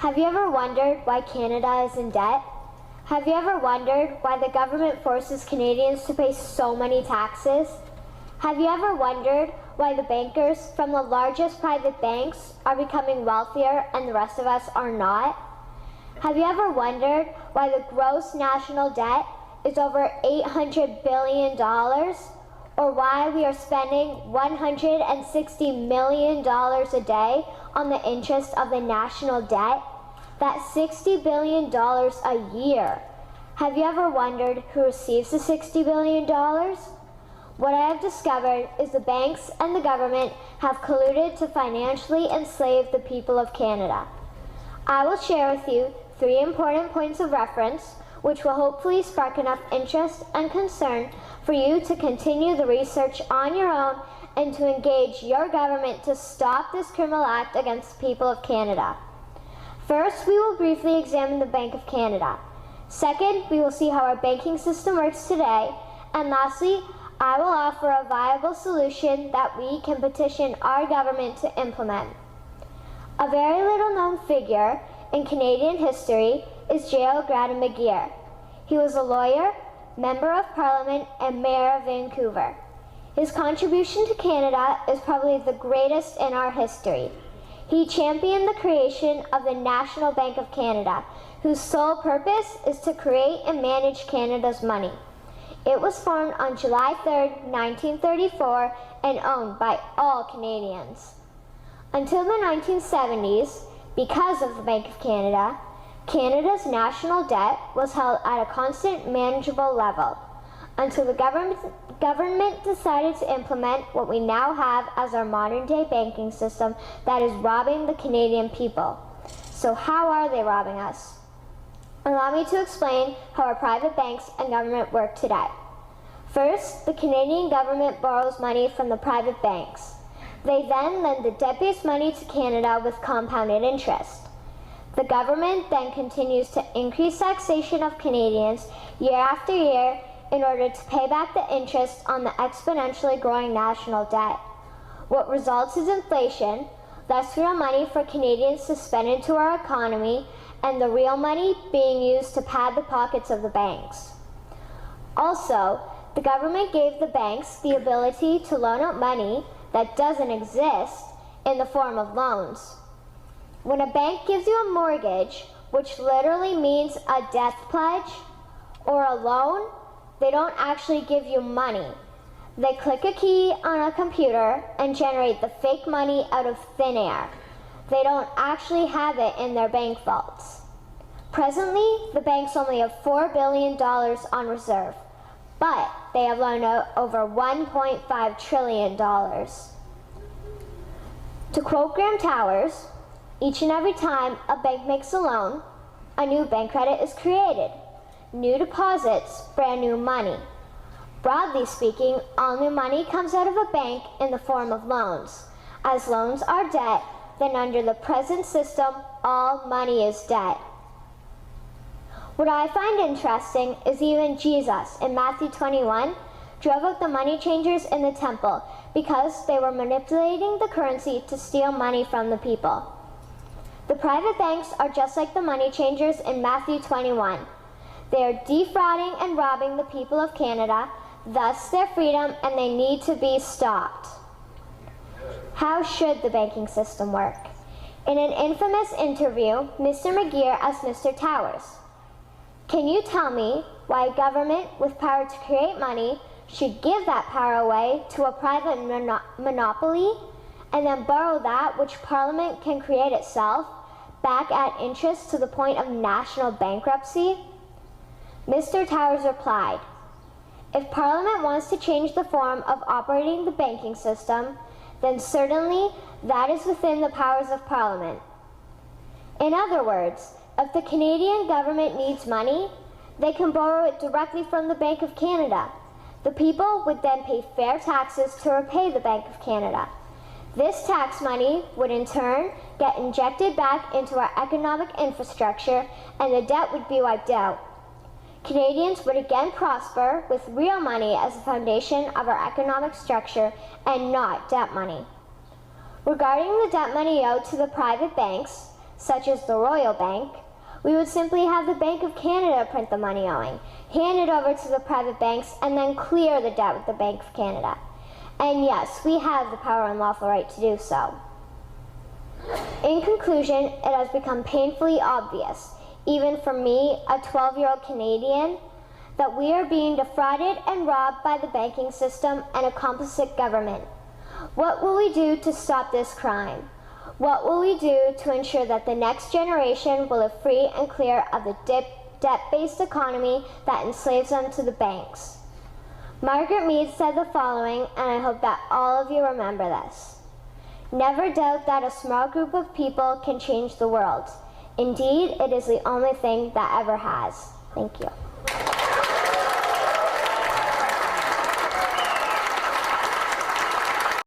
Have you ever wondered why Canada is in debt? Have you ever wondered why the government forces Canadians to pay so many taxes? Have you ever wondered why the bankers from the largest private banks are becoming wealthier and the rest of us are not? Have you ever wondered why the gross national debt is over $800 billion? Or why we are spending $160 million a day on the interest of the national debt? That's $60 billion a year. Have you ever wondered who receives the $60 billion? What I have discovered is the banks and the government have colluded to financially enslave the people of Canada. I will share with you 3 important points of reference which will hopefully spark enough interest and concern for you to continue the research on your own and to engage your government to stop this criminal act against the people of Canada. First, we will briefly examine the Bank of Canada. Second, we will see how our banking system works today. And lastly, I will offer a viable solution that we can petition our government to implement. A very little known figure in Canadian history is J.L. Gradon McGeer. He was a lawyer, Member of Parliament, and Mayor of Vancouver. His contribution to Canada is probably the greatest in our history. He championed the creation of the National Bank of Canada, whose sole purpose is to create and manage Canada's money. It was formed on July 3, 1934, and owned by all Canadians. Until the 1970s, because of the Bank of Canada, Canada's national debt was held at a constant, manageable level, until the government decided to implement what we now have as our modern-day banking system that is robbing the Canadian people. So how are they robbing us? Allow me to explain how our private banks and government work today. First, the Canadian government borrows money from the private banks. They then lend the debt-based money to Canada with compounded interest. The government then continues to increase taxation of Canadians year after year in order to pay back the interest on the exponentially growing national debt. What results is inflation, less real money for Canadians to spend into our economy, and the real money being used to pad the pockets of the banks. Also, the government gave the banks the ability to loan out money that doesn't exist in the form of loans. When a bank gives you a mortgage, which literally means a death pledge, or a loan, they don't actually give you money. They click a key on a computer and generate the fake money out of thin air. They don't actually have it in their bank vaults. Presently, the banks only have $4 billion on reserve, but they have loaned out over $1.5 trillion. To quote Graham Towers, each and every time a bank makes a loan, a new bank credit is created. New deposits, brand new money. Broadly speaking, all new money comes out of a bank in the form of loans. As loans are debt, then under the present system, all money is debt. What I find interesting is even Jesus, in Matthew 21, drove out the money changers in the temple because they were manipulating the currency to steal money from the people. The private banks are just like the money changers in Matthew 21. They are defrauding and robbing the people of Canada, thus their freedom, and they need to be stopped. How should the banking system work? In an infamous interview, Mr. McGeer asked Mr. Towers, "Can you tell me why a government with power to create money should give that power away to a private monopoly and then borrow that which Parliament can create itself back at interest to the point of national bankruptcy?" Mr. Towers replied, "If Parliament wants to change the form of operating the banking system, then certainly that is within the powers of Parliament. In other words, if the Canadian government needs money, they can borrow it directly from the Bank of Canada. The people would then pay fair taxes to repay the Bank of Canada. This tax money would in turn get injected back into our economic infrastructure and the debt would be wiped out. Canadians would again prosper with real money as the foundation of our economic structure and not debt money." Regarding the debt money owed to the private banks, such as the Royal Bank, we would simply have the Bank of Canada print the money owing, hand it over to the private banks, and then clear the debt with the Bank of Canada. And yes, we have the power and lawful right to do so. In conclusion, it has become painfully obvious, even for me, a 12-year-old Canadian, that we are being defrauded and robbed by the banking system and a complicit government. What will we do to stop this crime? What will we do to ensure that the next generation will live free and clear of the debt-based economy that enslaves them to the banks? Margaret Mead said the following, and I hope that all of you remember this. Never doubt that a small group of people can change the world. Indeed, it is the only thing that ever has. Thank you.